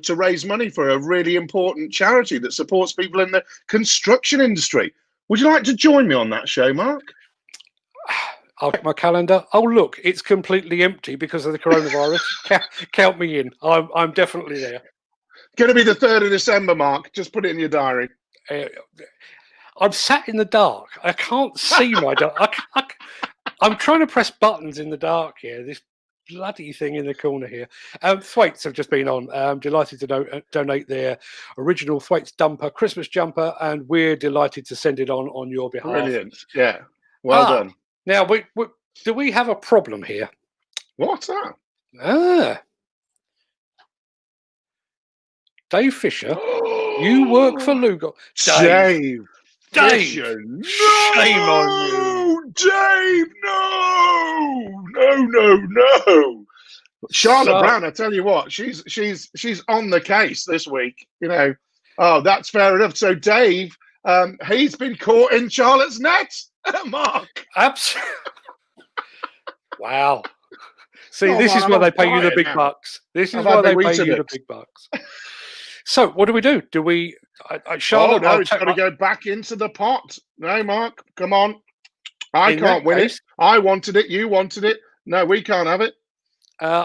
to raise money for a really important charity that supports people in the construction industry. Would you like to join me on that show, Mark? I'll check my calendar. Oh, look, it's completely empty because of the coronavirus. Count me in. I'm definitely there. Going to be the 3rd of December, Mark. Just put it in your diary. I'm sat in the dark. I can't see my dark. I'm trying to press buttons in the dark here. bloody thing in the corner here. Thwaites have just been on. Delighted to donate their original Thwaites Dumper Christmas jumper, and we're delighted to send it on your behalf. Brilliant. Yeah. Well done. Now, do we have a problem here? What's that? Dave Fisher, you work for Lugo. Dave. Fisher, No! Shame on you. Dave, no. Charlotte Brown, I tell you what, she's on the case this week. Oh, that's fair enough. So Dave, he's been caught in Charlotte's net, Mark. Absolutely. Wow. See, this is why they pay you the big bucks. This is why they pay you the big bucks. So, what do? Do we, Charlotte? Oh, no, it's got to go back into the pot. No, Mark, come on. I can't win it. I wanted it. You wanted it. No, we can't have it.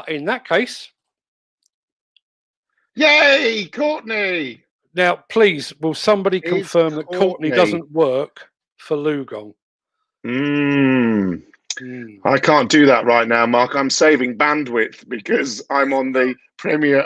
In that case. Yay, Courtney. Now, please, will somebody confirm that Courtney doesn't work for Lugong? I can't do that right now, Mark. I'm saving bandwidth because I'm on the Premier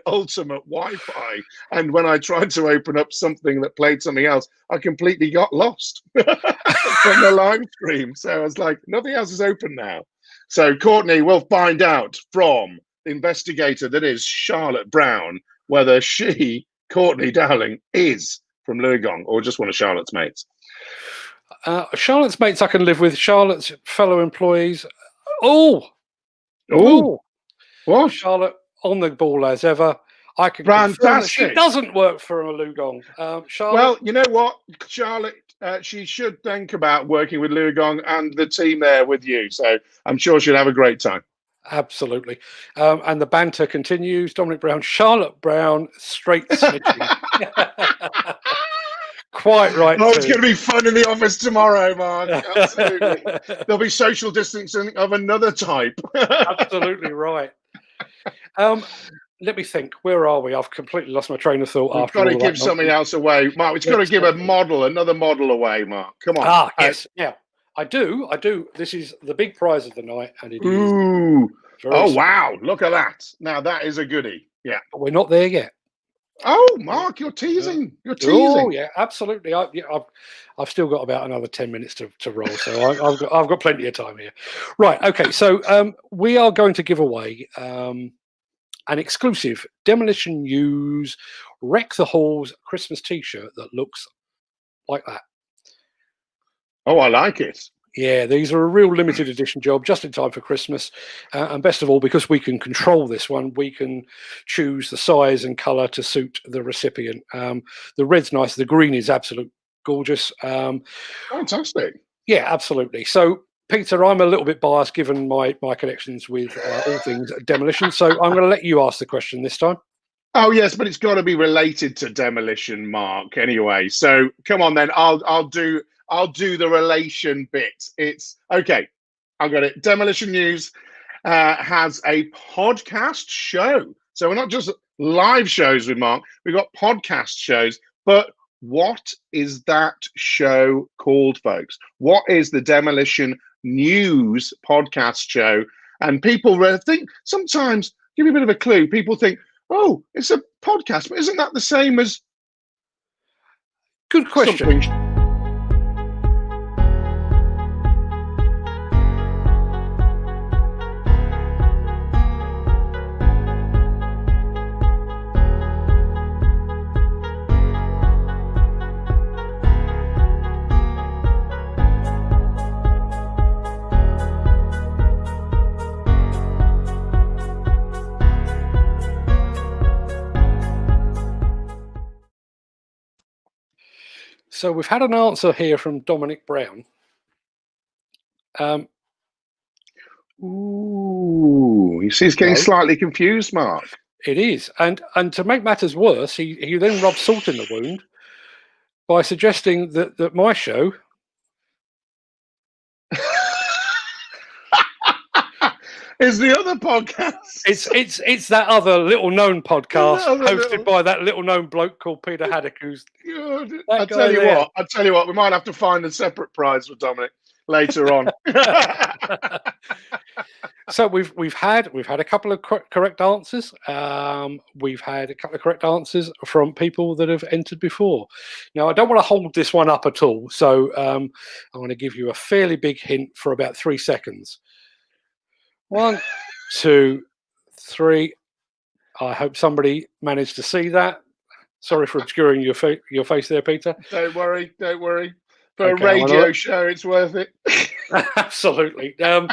Ultimate Wi-Fi. And when I tried to open up something that played something else, I completely got lost from the live stream. So I was like, nothing else is open now. So Courtney will find out from the investigator that is Charlotte Brown whether she, Courtney Dowling, is from Lugong or just one of Charlotte's mates. Charlotte's mates I can live with. Charlotte's fellow employees. What? Charlotte on the ball as ever. I can confirm that she doesn't work for a Lugong. Charlotte. Well, you know what, Charlotte, she should think about working with Lugong and the team there with you. So I'm sure she'll have a great time. Absolutely. And the banter continues. Dominic Brown, Charlotte Brown, straight snitching. Quite right. Oh, it's going to be fun in the office tomorrow, Mark. Absolutely. There'll be social distancing of another type. Absolutely right. Let me think. Where are we? I've completely lost my train of thought. We've got to give something else away, Mark. It's got to give another model away, Mark. Come on. Yes. Now, I do. This is the big prize of the night, and it is. Oh, wow. Look at that. Now, that is a goodie. Yeah. But we're not there yet. Oh, Mark, you're teasing. You're teasing. Oh, yeah, absolutely. I've still got about another 10 minutes to roll, so I've got plenty of time here. Right. Okay. So we are going to give away an exclusive Demolition News Wreck the Halls Christmas T-shirt that looks like that. Oh, I like it. Yeah, these are a real limited edition job, just in time for Christmas. And best of all, because we can control this one, we can choose the size and colour to suit the recipient. The red's nice. The green is absolute gorgeous. Fantastic. Yeah, absolutely. So, Peter, I'm a little bit biased given my connections with all things Demolition. So I'm going to let you ask the question this time. Oh, yes, but it's got to be related to Demolition, Mark, anyway. So come on, then. I'll do the relation bit. It's okay. I got it. Demolition News has a podcast show. So we're not just live shows with Mark. We've got podcast shows. But what is that show called, folks? What is the Demolition News podcast show? And people think sometimes, give you a bit of a clue, people think, oh, it's a podcast, but isn't that the same as... Good question. So we've had an answer here from Dominic Brown. You see, he's getting slightly confused, Mark. It is, and to make matters worse, he then rubbed salt in the wound by suggesting that my show is the other podcast. It's that other little known podcast hosted by that little known bloke called Peter Haddock. Who's I tell you what, we might have to find a separate prize for Dominic later on. So we've had a couple of correct answers. We've had a couple of correct answers from people that have entered before. Now I don't want to hold this one up at all, so I'm going to give you a fairly big hint for about 3 seconds. 1, 2, 3. I hope somebody managed to see that. Sorry for obscuring your face there, Peter. Don't worry. For Okay, a radio show, it's worth it. Absolutely. I'm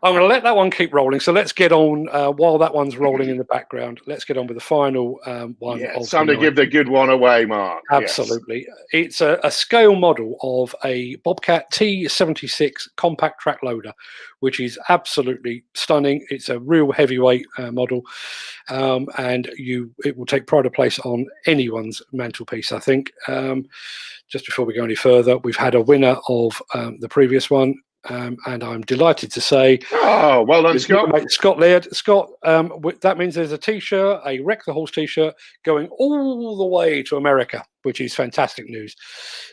going to let that one keep rolling. So let's get on, while that one's rolling in the background, let's get on with the final one. Yeah, it's time to give the good one away, Mark. Absolutely. Yes. It's a scale model of a Bobcat T76 compact track loader, which is absolutely stunning. It's a real heavyweight model, and it will take pride of place on anyone's mantelpiece, I think. Just before we go any further, we've had a winner of the previous one, and I'm delighted to say, oh, well done, Scott. Mate, Scott Laird. Scott, that means there's a T-shirt, a Wreck the Horse T-shirt, going all the way to America, which is fantastic news.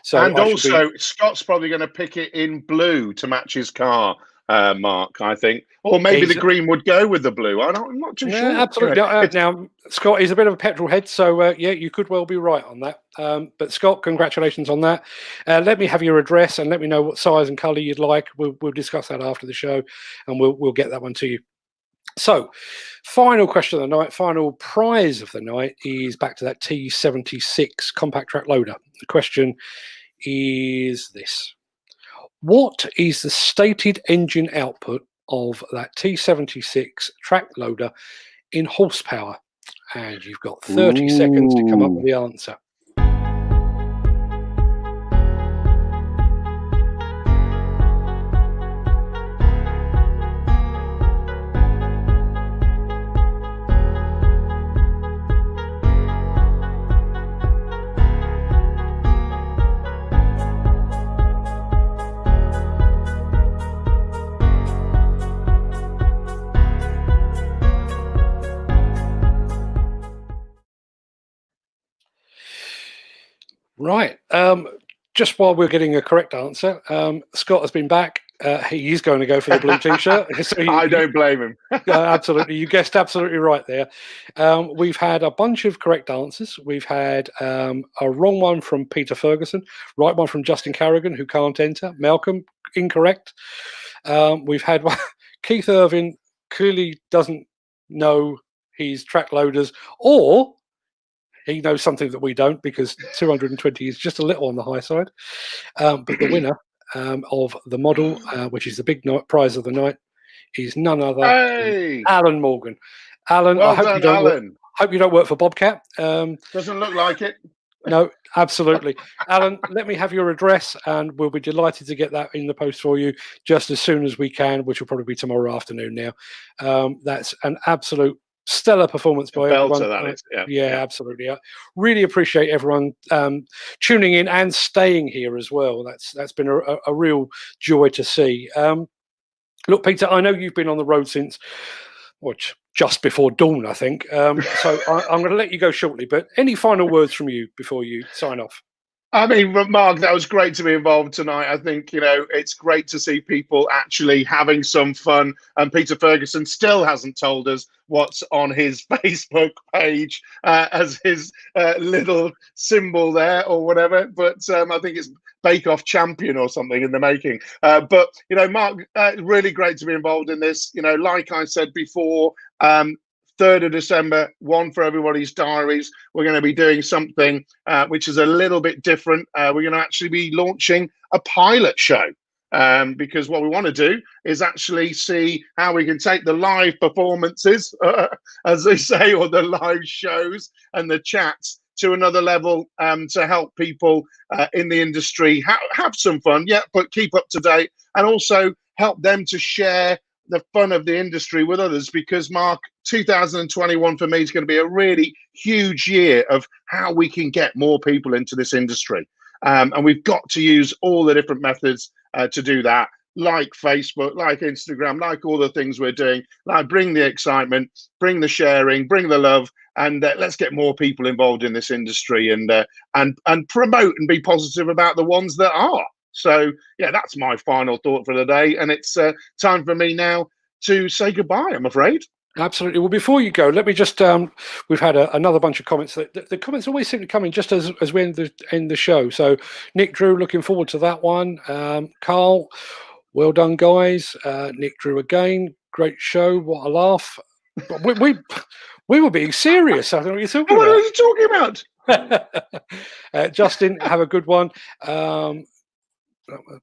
So, and also, Scott's probably going to pick it in blue to match his car, Mark, I think. Or maybe the green would go with the blue. I'm not too sure. Absolutely. Now, Scott is a bit of a petrol head, so yeah, you could well be right on that. But Scott, congratulations on that. Let me have your address and let me know what size and colour you'd like. We'll discuss that after the show, and we'll get that one to you. So, final question of the night, final prize of the night is back to that T76 compact track loader. The question is this. What is the stated engine output of that T76 track loader in horsepower? And you've got 30 seconds to come up with the answer. Right. Just while we're getting a correct answer, Scott has been back. He is going to go for the blue T-shirt. So I don't blame him. Absolutely. You guessed absolutely right there. We've had a bunch of correct answers. We've had a wrong one from Peter Ferguson, right one from Justin Carrigan, who can't enter. Malcolm, incorrect. We've had one, Keith Irvin clearly doesn't know his track loaders, or he knows something that we don't, because 220 is just a little on the high side. But the winner of the model, which is the big prize of the night, is none other than Alan Morgan. Alan, well I hope done, you don't Alan. hope you don't work for Bobcat. Doesn't look like it. No, absolutely. Alan, let me have your address, and we'll be delighted to get that in the post for you just as soon as we can, which will probably be tomorrow afternoon now. That's an absolute stellar performance by everyone. That is. Yeah, absolutely. I really appreciate everyone tuning in and staying here as well. That's been a real joy to see. Look, Peter, I know you've been on the road since just before dawn, I think. So I'm going to let you go shortly, but any final words from you before you sign off? I mean, Mark, that was great to be involved tonight. I think, it's great to see people actually having some fun. And Peter Ferguson still hasn't told us what's on his Facebook page as his little symbol there or whatever. But I think it's Bake Off Champion or something in the making. But, Mark, really great to be involved in this. Like I said before, 3rd of December, one for everybody's diaries. We're going to be doing something which is a little bit different. We're going to actually be launching a pilot show because what we want to do is actually see how we can take the live performances, as they say, or the live shows and the chats to another level to help people in the industry have some fun, but keep up to date, and also help them to share the fun of the industry with others, because Mark, 2021 for me is going to be a really huge year of how we can get more people into this industry. And we've got to use all the different methods to do that, like Facebook, like Instagram, like all the things we're doing, like bring the excitement, bring the sharing, bring the love, and let's get more people involved in this industry and promote and be positive about the ones that are. So yeah, that's my final thought for the day, and it's time for me now to say goodbye, I'm afraid. Absolutely. Well, before you go, let me just we've had another bunch of comments. The comments always seem to come in just as we end the show. So Nick Drew, looking forward to that one. Carl, well done, guys. Nick Drew again, great show. What a laugh. But we were being serious. I don't know what you're talking What about. are you talking about? Justin, have a good one.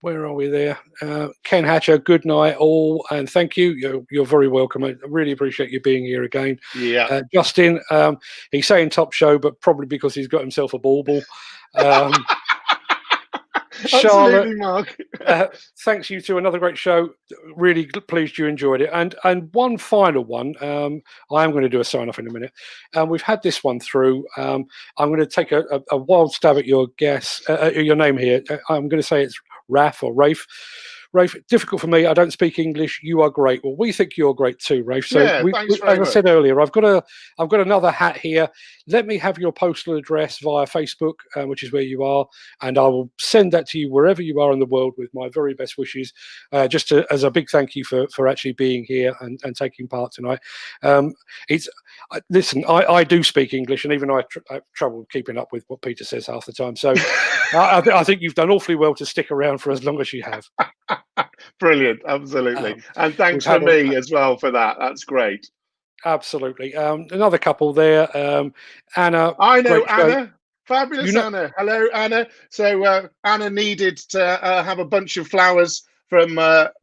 Where are we there? Ken Hatcher, good night all, and thank you. You're very welcome. I really appreciate you being here again. Yeah. Justin, he's saying top show, but probably because he's got himself a bauble. Charlotte, Absolutely, Mark. thanks you two. Another great show. Really pleased you enjoyed it. And one final one. I am going to do a sign off in a minute. We've had this one through. I'm going to take a wild stab at your guess, your name here. I'm going to say it's Raf or Rafe. Rafe, difficult for me. I don't speak English. You are great. Well, we think you're great too, Rafe. So, Yeah, thanks very as I much. said earlier, I've got another hat here. Let me have your postal address via Facebook, which is where you are, and I will send that to you wherever you are in the world with my very best wishes, as a big thank you for actually being here and taking part tonight. Listen, I do speak English, and even I have trouble keeping up with what Peter says half the time. So I think you've done awfully well to stick around for as long as you have. Brilliant, absolutely. And thanks for me as well for that. That's great. Absolutely. Another couple there. Anna. I know Anna. Show. Fabulous Anna. Hello, Anna. So Anna needed to have a bunch of flowers from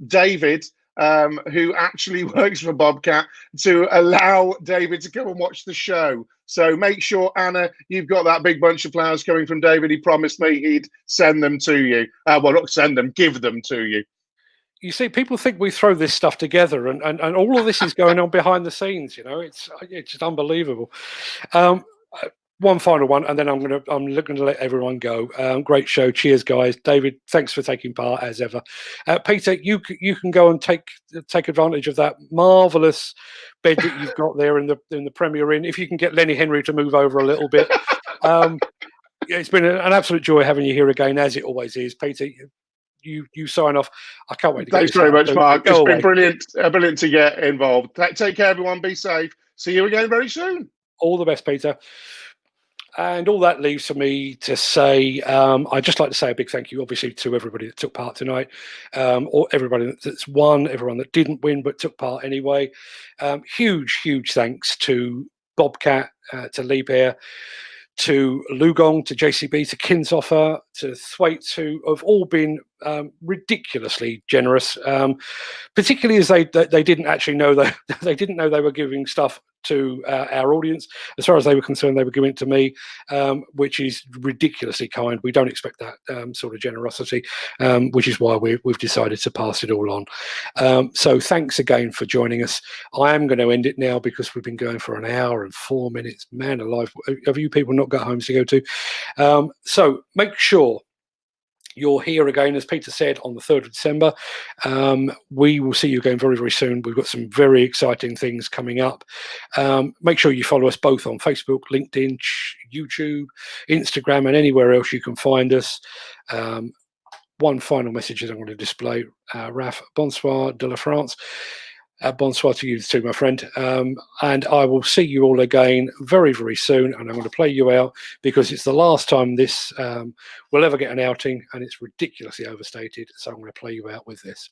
David, who actually works for Bobcat, to allow David to come and watch the show. So make sure, Anna, you've got that big bunch of flowers coming from David. He promised me he'd send them to you. Well, not send them, give them to you. You see, people think we throw this stuff together, and all of this is going on behind the scenes. It's just unbelievable. One final one, and then I'm looking to let everyone go. Great show, cheers, guys. David, thanks for taking part as ever. Peter, you can go and take advantage of that marvelous bed that you've got there in the Premier Inn. If you can get Lenny Henry to move over a little bit. It's been an absolute joy having you here again, as it always is, Peter. You sign off. I can't wait to Thanks very much, Mark. It's been brilliant to get involved. Take care, everyone. Be safe. See you again very soon. All the best, Peter. And all that leaves for me to say, I'd just like to say a big thank you, obviously, to everybody that took part tonight, or everybody that's won, everyone that didn't win but took part anyway. Huge thanks to Bobcat, to Liebherr, to Lugong, to JCB, to Kinsoffer, to Thwaites, who have all been ridiculously generous, particularly as they didn't actually know that they didn't know they were giving stuff to our audience. As far as they were concerned, they were giving it to me, which is ridiculously kind. We don't expect that sort of generosity, which is why we've decided to pass it all on. So thanks again for joining us. I am going to end it now because we've been going for an hour and 4 minutes. Man alive, have you people not got homes to go to? So make sure you're here again, as Peter said, on the 3rd of December. We will see you again very, very soon. We've got some very exciting things coming up. Make sure you follow us both on Facebook, LinkedIn, YouTube, Instagram, and anywhere else you can find us. One final message that I'm going to display. Raf, bonsoir de la France. Bonsoir to you too, my friend. And I will see you all again very, very soon. And I'm going to play you out because it's the last time this will ever get an outing, and it's ridiculously overstated. So I'm going to play you out with this.